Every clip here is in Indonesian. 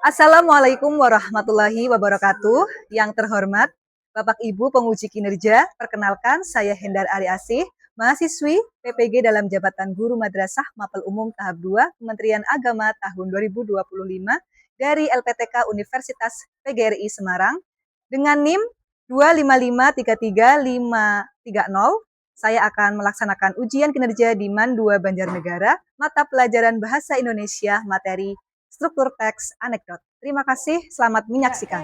Assalamualaikum warahmatullahi wabarakatuh. Yang terhormat Bapak Ibu penguji kinerja, perkenalkan saya Hendar Ari Asih, mahasiswi PPG dalam jabatan Guru Madrasah Mapel Umum Tahap 2 Kementerian Agama tahun 2025 dari LPTK Universitas PGRI Semarang dengan NIM 255333530. Saya akan melaksanakan ujian kinerja di MAN 2 Banjarnegara, mata pelajaran Bahasa Indonesia, materi struktur teks anekdot. Terima kasih, selamat menyaksikan.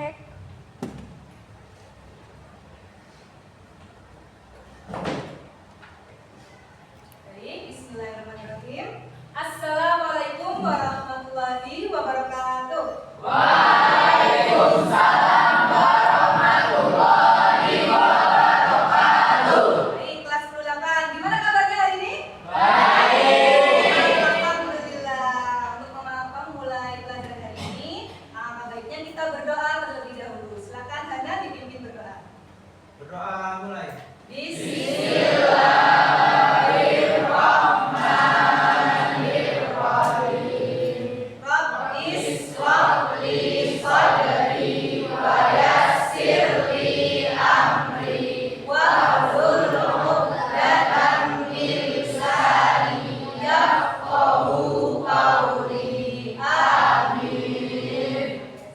Baik, bismillahirrahmanirrahim. Assalamualaikum warahmatullahi wabarakatuh. Waalaikumsalam warahmatullahi wabarakatuh. Baik, kelas 8. Gimana kabarnya hari ini? Baik. Alhamdulillah. Untuk memulai pelajaran hari ini, baiknya kita berdoa terlebih dahulu. Silakan Hana dipimpin berdoa. Berdoa mulai.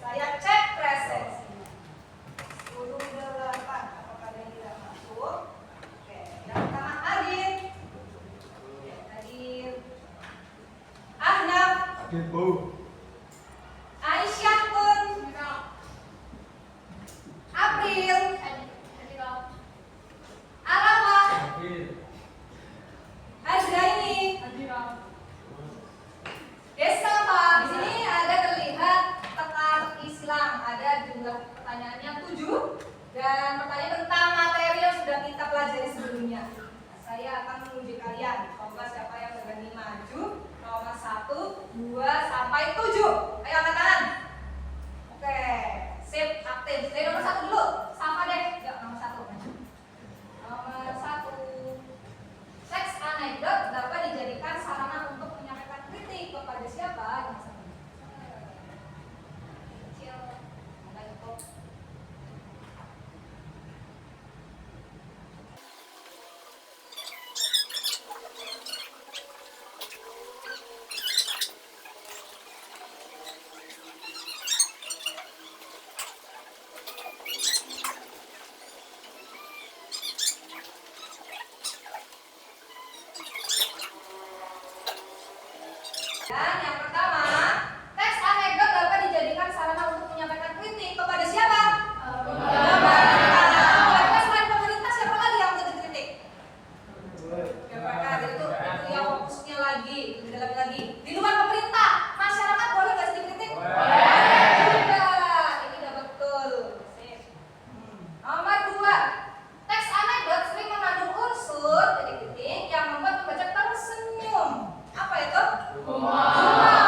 Saya cek presensi. 10-8. Apakah ada yang tidak masuk? Oke, yang pertama Adin. Adin. Ahnaf. Hadir Bu. Aisyah pun. April. Alama. Hadir. Azraini. Desa Pak. Di sini ada terlihat teka-teki silang. Ada jumlah pertanyaannya 7 dan pertanyaan tentang materi yang sudah kita pelajari sebelumnya. Nah, saya akan menguji kalian. Coba siapa yang berani maju? Nomor 1, 2 sampai 7. Ayo angkat tangan. Oke, sip, aktif. Dari nomor 1 dulu. Sama deh. Yuk, nomor 1 maju. Nomor 1. Teks anekdot dapat dijadikan sarana untuk menyampaikan kritik kepada siapa? Kecil, agak cukup. Dan yang pertama, teks anekdot dapat dijadikan sarana untuk menyampaikan kritik kepada siapa? Pemerintah. Kira-kira selain pemerintah siapa lagi yang untuk dikritik? KPK. Jadi itu yang fokusnya lagi, lebih dalam lagi. Di luar pemerintah, masyarakat boleh nggak sih dikritik? Boleh. Juga. Ini udah betul. Sip. Nomor 2, teks anekdot sering mengandung unsur titik-titik yang membuat pembaca tersenyum. Apa itu? Humor.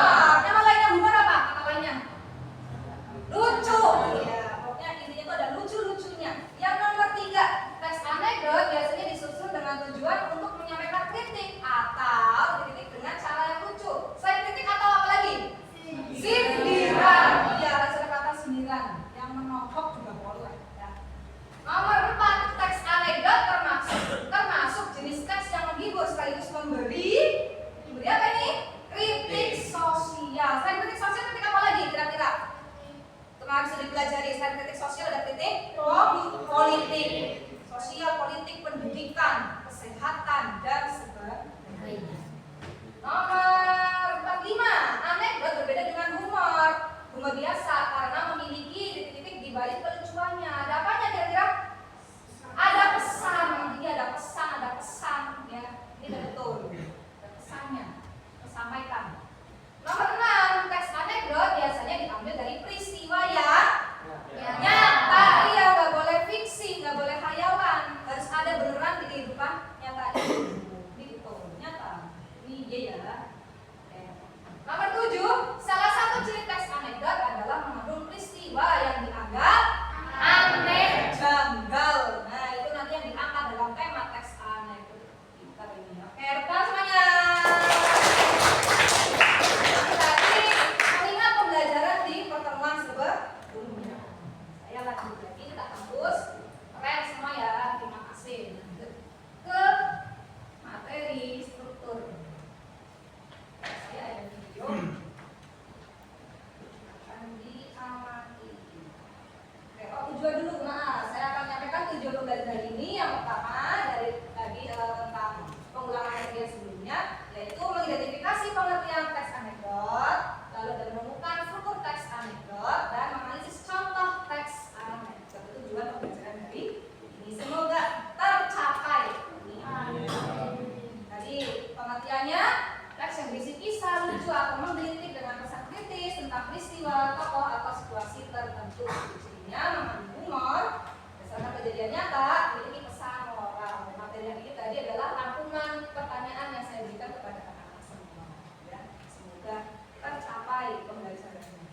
lucu atau menggelitik dengan pesan kritis tentang peristiwa, tokoh atau situasi tertentu. Cirinya mengandung humor, berdasarkan kejadian nyata, memiliki pesan moral. Materi yang ini tadi adalah rangkuman pertanyaan yang saya berikan kepada anak-anak semua. Ya, semoga tercapai pembelajarannya.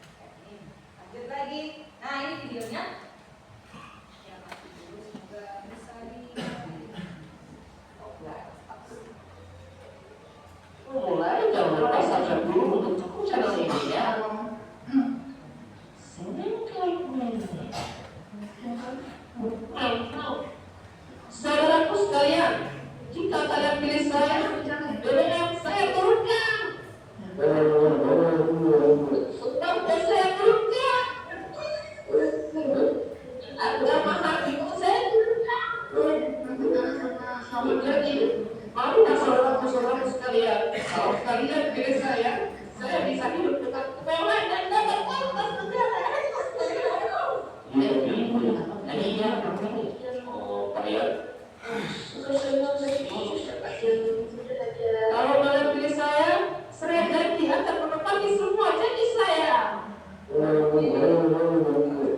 Lanjut lagi. Nah, ini videonya. Ya, dulu semoga bisa mulai jangan lupa subscribe dulu untuk dukung channel ini ya. Saudaraku sekalian, jika kalian pilih saya, dengan saya turunkan. Sebab saya turunkan. Agama hatimu saya turunkan. Jadi, marilah saudaraku sekalian, kalau kalian pilih saya bisa hidup dengan kemewahan dan dapat kualitas negara. Kalau kalian pilih saya janji akan menepati semua janji saya.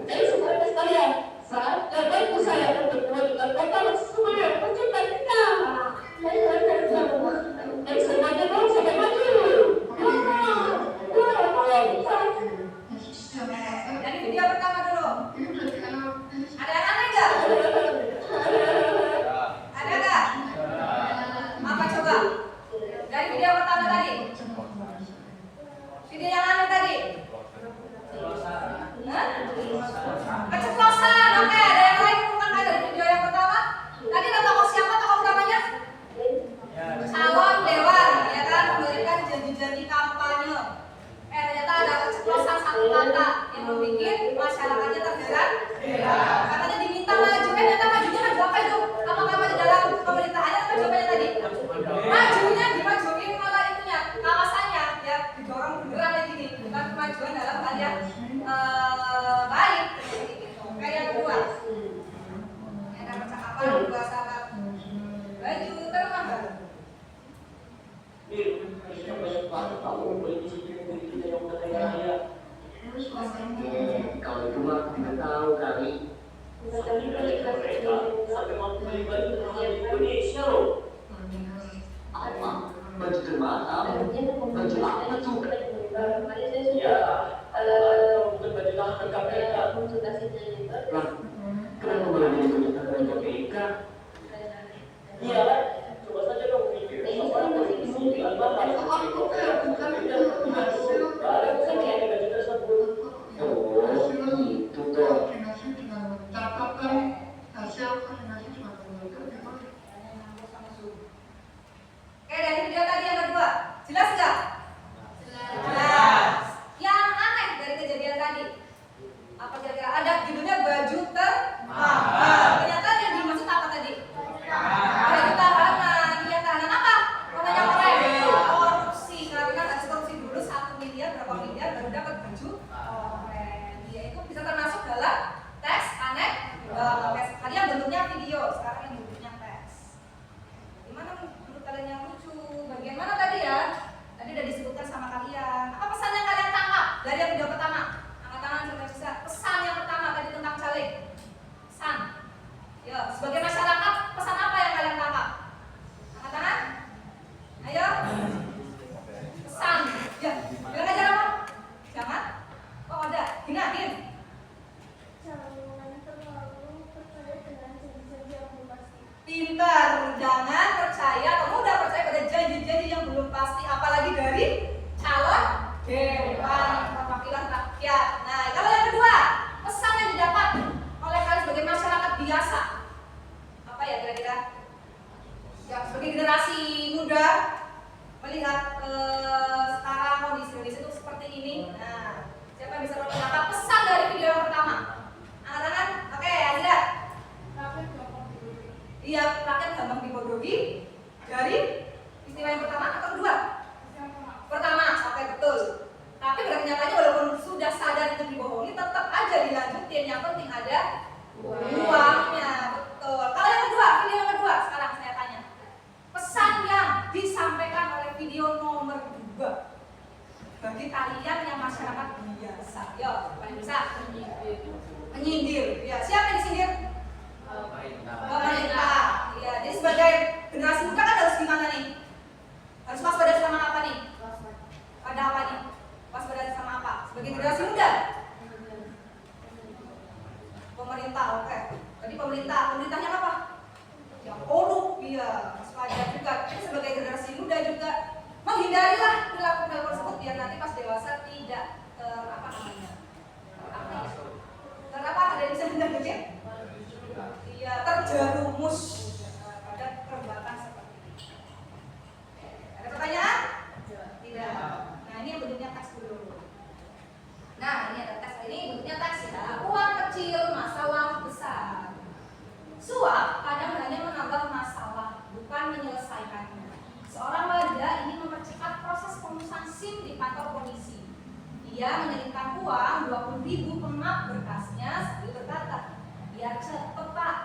Jadi saudara sekalian, saat terbaikku saya untuk mewujudkan kota semuanya pencipta kita. Jadi semuanya dong sampai maju. Dari video pertama dulu. Ada yang aneh nggak? Ada nggak? Apa coba? Dari video pertama tadi. Video yang aneh tadi. Hah? Keceplosan. Oke, ada yang lain bukan dari video yang pertama? Tadi ada tokoh siapa tokoh utamanya? Calon dewan, ya kan, memberikan janji-janji kampanye. Ternyata ada keceplosan satu kata yang membuat masyarakatnya tergerak. Katanya diminta maju, ternyata majunya maju apa itu? Apakah maju dalam pemerintahannya atau jawabannya tadi? Majunya dimajuin malah itunya, kawasannya ya didorong beneran kayak gini, bukan kemajuan dalam hal yang baik seperti itu. Kayak yang kedua, yang ada percakapan dua sahabat baju termahal. Kalau itu mah tidak tahu kali. Sampai mau beli-beli Indonesia loh. Apa? Baju termahal? Baju apa tuh? Ya, bukan baju lahir KPK. Lah, kenapa malah ditunjukkan oleh KPK? Iya, coba saja dong mikir. Dari video tadi yang kedua, jelas nggak? Jelas. Yang aneh dari kejadian tadi, apa kira-kira? Ada judulnya baju bagi kalian yang masyarakat biasa. Yo, paling bisa menyindir. Ya, siapa yang disindir? Pemerintah. Ya, jadi sebagai generasi muda kan harus gimana nih? Harus waspada sama apa nih? Ada apa nih? Waspada sama apa? Sebagai generasi muda? Pemerintah, oke. Jadi pemerintahnya apa? Yang korup, ya, waspada juga. Jadi sebagai generasi muda juga menghindarilah perilaku-perilaku tersebut biar nanti pas dewasa tidak apa namanya? Kenapa ada yang bisa menjadi? Iya, terjerumus pada perbuatan seperti ini. Ada pertanyaan? Tidak. Nah, ini yang bentuknya teks dulu. Nah, ini ada teks. Ini bentuknya teks ya. Uang kecil, masalah besar. Suap kadang hanya menambah masalah, bukan menyelesaikannya. Seorang warga ingin mempercepat proses pengurusan SIM di kantor polisi. Ia menyelipkan uang 20.000 ke map berkasnya sambil berkata, biar cepet pak.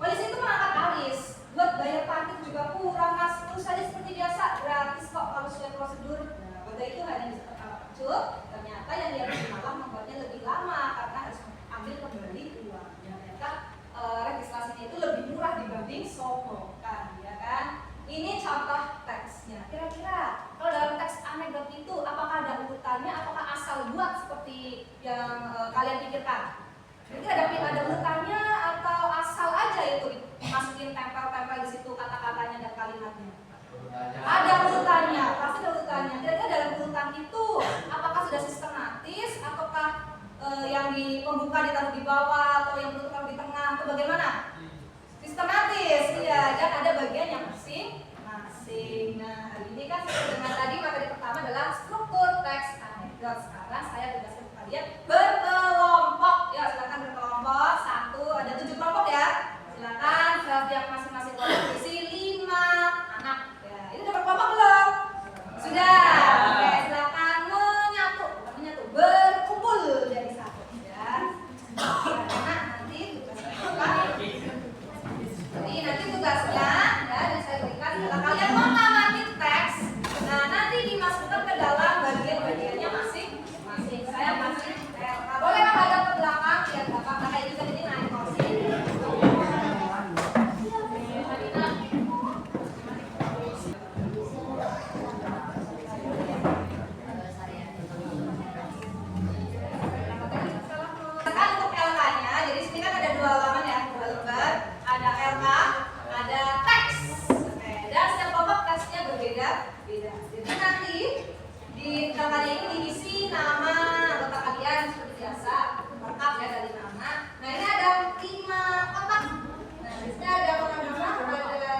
Polisi itu mengangkat alis, buat bayar parkir juga kurang mas, terus saja seperti biasa, gratis kok kalau sesuai prosedur. Nah, warga itu hanya bisa tertawa kecut, ternyata yang dia beli malah membuatnya lebih lama karena harus ambil kembali uangnya. Ternyata registrasinya itu lebih murah dibanding sogokan, ya kan? Ini contoh teksnya. Kira-kira kalau dalam teks anekdot itu apakah ada urutannya, apakah asal buat seperti yang kalian pikirkan? Jadi ada urutannya atau asal aja itu masukin tempel-tempel di situ kata-katanya dan kalimatnya? Ada urutannya, pasti ada urutannya. Kira-kira dalam urutan itu apakah sudah sistematis, ataukah yang di pembuka ditaruh di bawah atau yang penutup taruh di tengah atau bagaimana? Sistematis, iya, dan ada bagian yang masing-masing. Nah, hari ini kan sesuai dengan tadi materi pertama adalah struktur teks anekdot. Sekarang saya tugaskan kalian berkelompok. Ya, silakan berkelompok. Satu, ada 7 kelompok ya. Silakan setiap masing-masing kelompok isi 5 anak. Ya, ini udah berkelompok belum? Sudah. Oke, silakan berkumpul jadi satu ya. Karena nanti tugasnya ya, dan saya berikan adalah kalian mengamati teks. Nah, nanti dimasukkan ke dalam bagian-bagiannya masing-masing. Saya masih boleh menghadap ke belakang biar bapak kayak juga jadi naik kursi. Untuk LK-nya, jadi sini kan ada 2 halaman ya, 2 lembar. Ada LK, ada teks. Oke, dan setiap kelompok teksnya berbeda-beda. Jadi nanti di LK-nya ini diisi nama anggota kalian seperti biasa, lengkap ya dari nama. Nah, ini ada 5 kotak. Nah, di sini ada nama, ada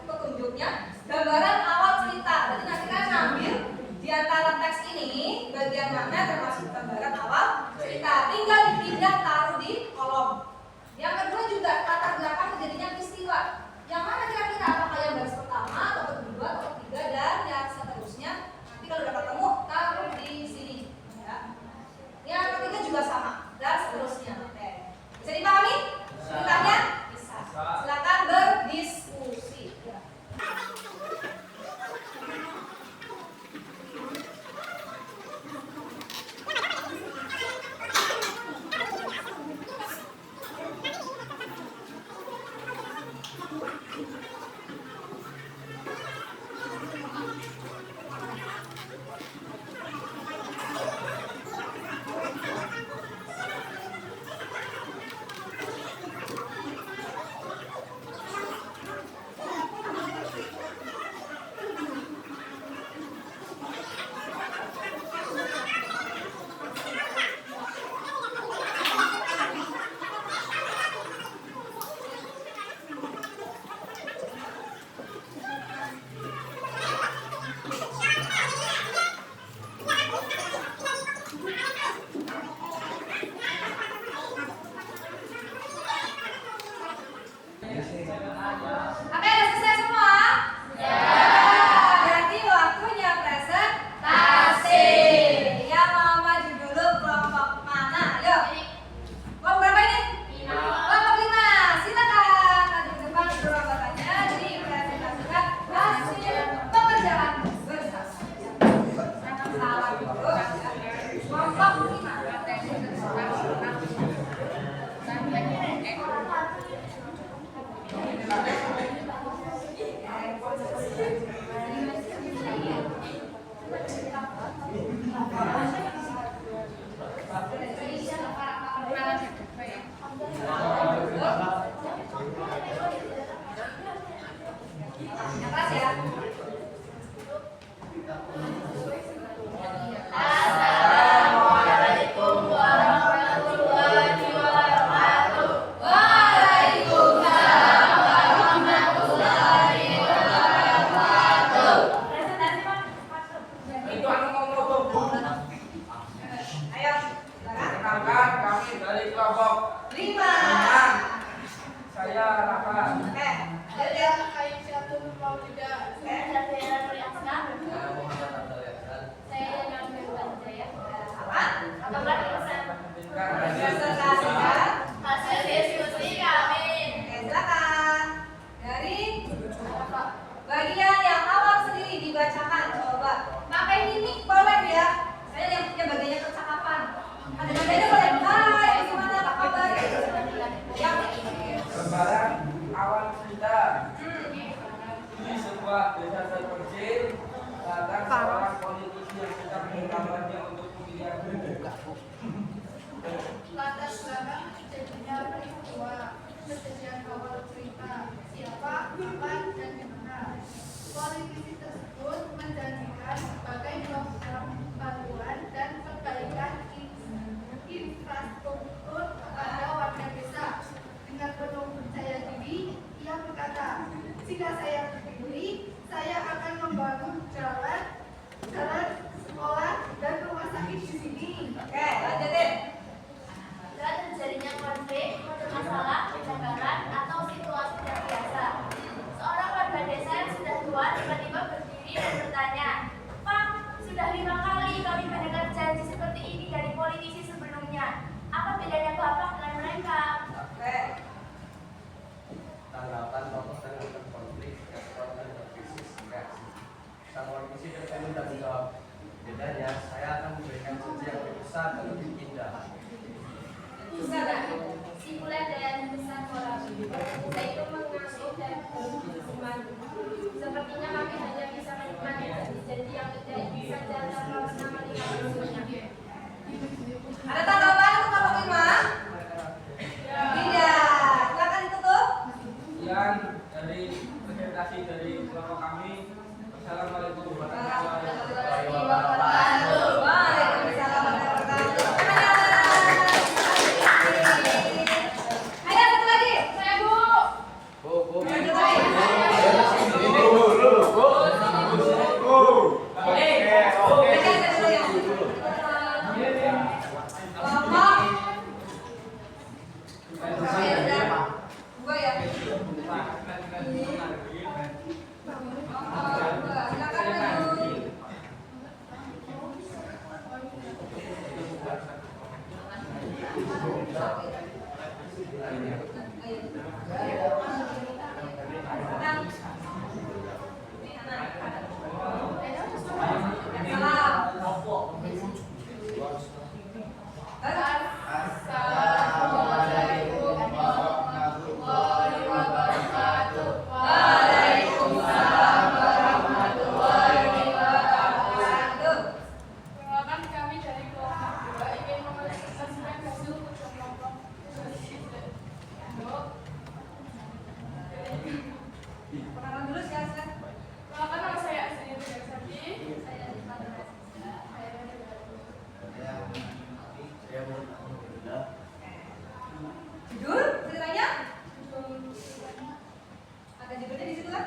petunjuknya, gambaran awal cerita. Berarti nanti kan ngambil di antara teks ini bagian mana termasuk gambaran awal cerita. Tinggal dipindah taruh di kolom. Yang kedua juga latar belakang terjadinya peristiwa. Yang mana kira-kira apakah yang baris pertama atau kedua atau ketiga dan yang seterusnya. Nanti kalau udah ketemu taruh di sini. Ya. Yang ketiga juga sama dan seterusnya. Oke. Bisa dipahami? Ceritanya? Bisa. Silakan berdiskusi. Ya. terkecil tentang seorang politisi yang sedang berkampanye untuk pemilihan umum. Latar belakang terjadinya peristiwa, kejadian awal cerita, siapa, kapan, dan di mana. Politisi tersebut menjanjikan sebagai program bantuan dan perbaikan infrastruktur kepada warga desa. Dengan penuh percaya diri, ia berkata, jika saya terpilih, saya akan membangun jalan, sekolah, dan rumah sakit di sini. Oke, lanjutin. Bila terjadinya konflik, masalah, kebakaran, atau situasi yang biasa, seorang warga desa yang sudah tua tiba-tiba berdiri dan bertanya, "Pak, sudah 5 kali kami mendengar janji seperti ini dari politisi sebelumnya. Apa bedanya Bapak dengan mereka?" Oke. Tanggapan Bapak terhadap konflik ekspor dan krisis gas. Sang politisi terpilih dan menjawab, bedanya saya akan memberikan janji yang lebih besar dan lebih indah. Bisa kan? Simpulan dan pesan moral, saya itu mengaku dan berhukuman. Sepertinya kami hanya bisa menikmati janji-janji yang tidak bisa jalan karena melihat hasilnya. Ada tanggapan untuk Bapak Imam? Tidak. Silakan ditutup. Sekian dari presentasi dari kelompok kami. Assalamualaikum warahmatullahi wabarakatuh. Waalaikumsalam warahmatullahi wabarakatuh. Ayo satu lagi. Saya Bu. Perkenalkan, kami dari kelompok 2 ingin mempresentasikan hasil ujian kelompok Perkenalan dulu silakan. Perkenalkan, nama saya Asri Widiasati. Judul ceritanya? Ada judulnya di situ kan?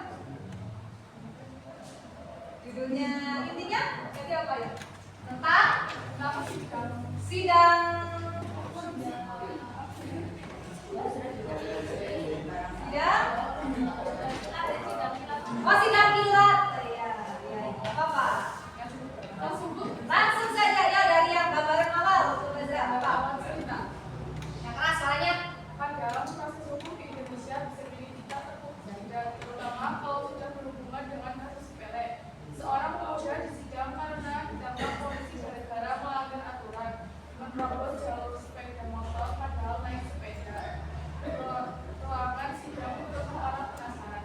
Judulnya intinya jadi apa ya? Tentang Nama sidang. sidang oh sidang kilat ya apa langsung saja ya dari yang gambaran awal untuk Ezra Bapak Awal cerita. yang keras suaranya Dalam proses hukum di Indonesia bisa jadi kita terpukul dan terutama kalau sudah berhubungan dengan kasus sepele. Seorang pemuda disidang karena ditangkap polisi gara-gara melanggar aturan menerobos jalur sepeda motor padahal naik sepeda. Ruangan sidang untuk para penasaran.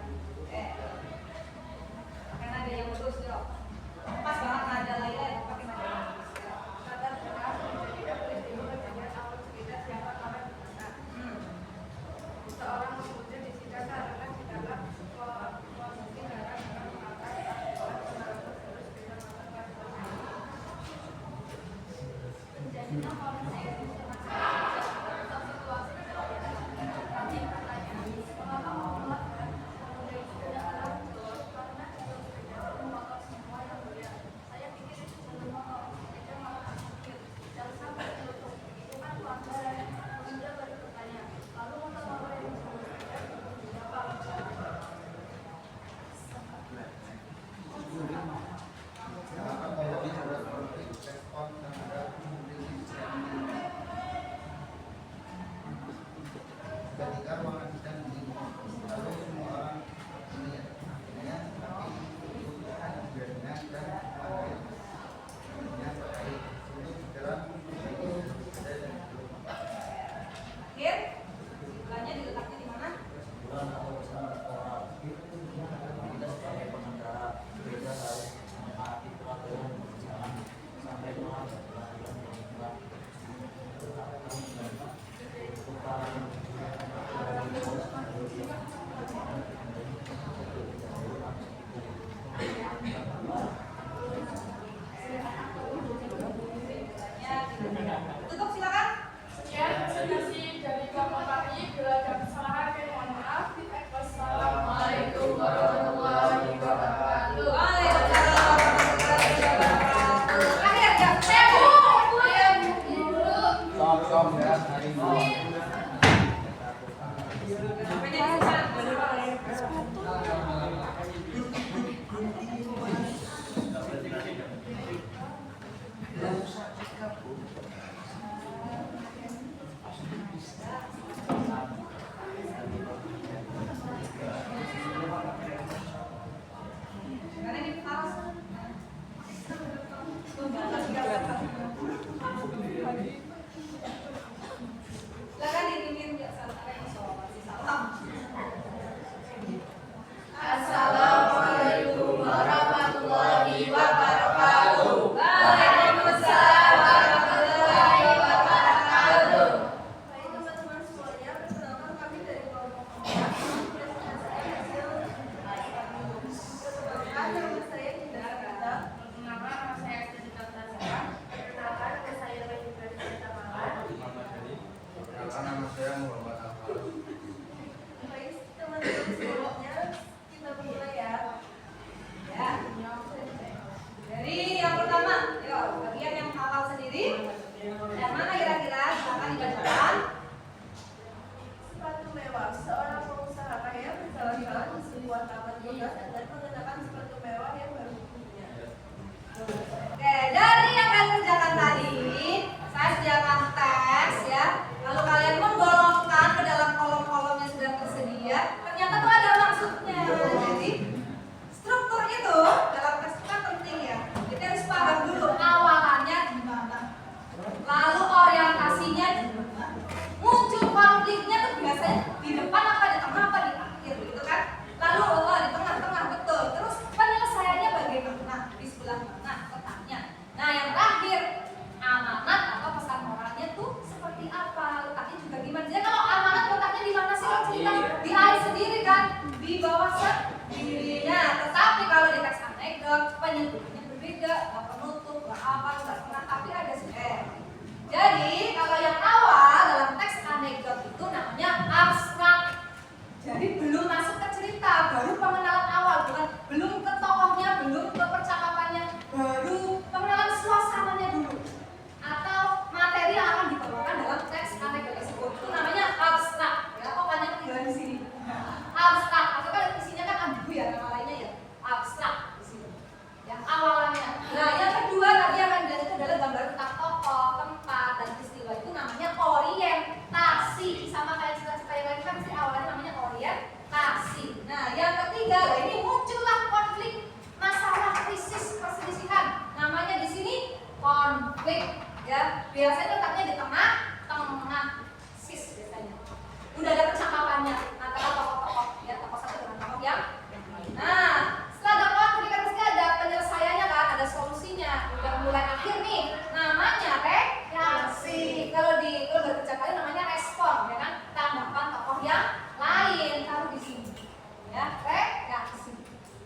cerpennya bentuknya berbeda, nggak penutup, nggak apa, nggak tengah, tapi ada square. Jadi kalau yang awal dalam teks anekdot itu namanya abstrak. Jadi belum masuk ke cerita, baru pengenalan awal, belum ke tokohnya, belum ke percakapannya, baru pengenalan suasananya dulu. Atau materi yang akan dibawakan dalam teks anekdot tersebut itu namanya abstrak. Ya, kok banyak tinggal di sini. Abstrak, atau kan isinya kan ambigu ya, nama lainnya ya abstrak di sini. Yang awalnya. Nah, yang kedua tadi yang akan dilihat itu adalah gambar tentang tokoh, tempat, dan peristiwa itu namanya orientasi. Sama kayak cerita-cerita yang lain kan mesti awalnya namanya orientasi. Nah, yang ketiga, ini muncullah konflik, masalah, krisis, perselisihan. Namanya di sini konflik. Ya, biasanya letaknya di tengah sis biasanya. Udah ada percakapannya antara tokoh-tokoh, ya tokoh satu dengan tokoh yang lain. Nah, setelah ada konflik kan pasti ada penyelesaiannya kan, ada solusinya. Udah mulai akhir nih, namanya reaksi. Kalau berbicara kali namanya respon, ya kan? Tanggapan tokoh yang lain taruh di sini. Ya, reaksi.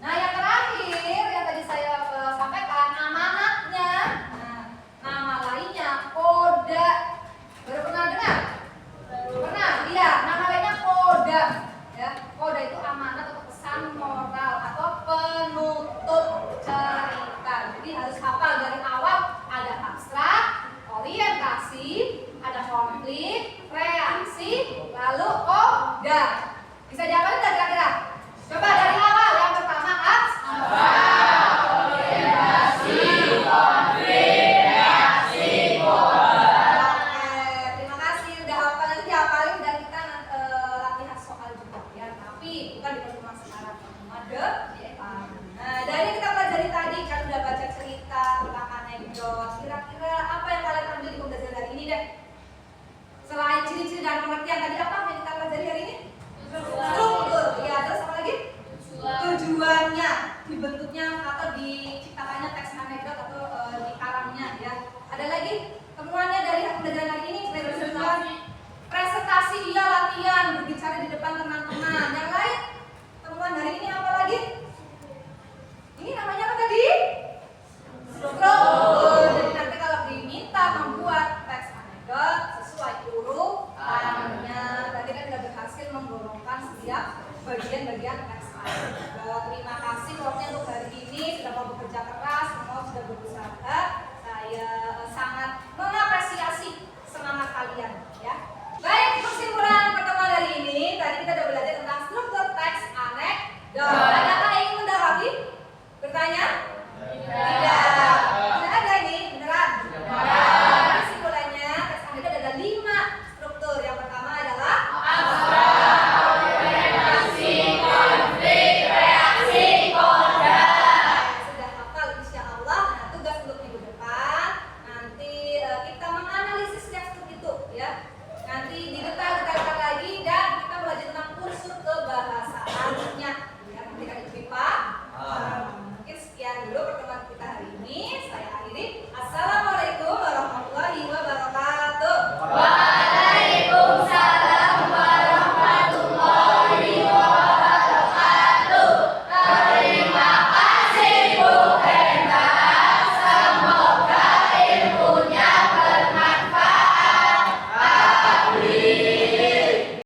Nah, yang terakhir yang tadi saya sampaikan amanatnya. Nah, nama lainnya koda. Baru pernah dengar? Pernah? Iya, nama lainnya koda. Ya, koda itu amanat atau pesan moral atau penutup cerita. Jadi harus hafal dari awal, ada abstrak, orientasi, ada konflik, reaksi, lalu koda. Bisa dihafalin nggak kira-kira? Coba dari awal, yang pertama abstrak, orientasi, konflik, reaksi, koda. Oke, terima kasih udah hafal, nanti dihafalin dan kita latihan soal juga ya. Tapi bukan di pertemuan sekarang, ada di depan. Nah, dari kita pelajari tadi kan udah baca cerita tentang anekdot. Kira-kira apa yang kalian ambil di pembelajaran hari ini deh? Selain ciri-ciri dan pengertian tadi apa yang kita pelajari hari ini? Struktur, ya terus apa lagi? Tujuannya, dibentuknya atau diciptakannya teks anekdot atau dikarangnya ya. Ada lagi temuannya dari pembelajaran hari ini? Presentasi, iya latihan berbicara di depan teman-teman. Yang lain temuan hari ini apa lagi? Ini namanya apa tadi? Struktur. Jadi nanti kalau diminta membuat teks anekdot sesuai urutannya, tadi kan sudah berhasil menggolongkan setiap bagian-bagian teks anekdot. Terima kasih waktunya untuk hari ini, sudah mau bekerja keras, semua sudah berusaha. Saya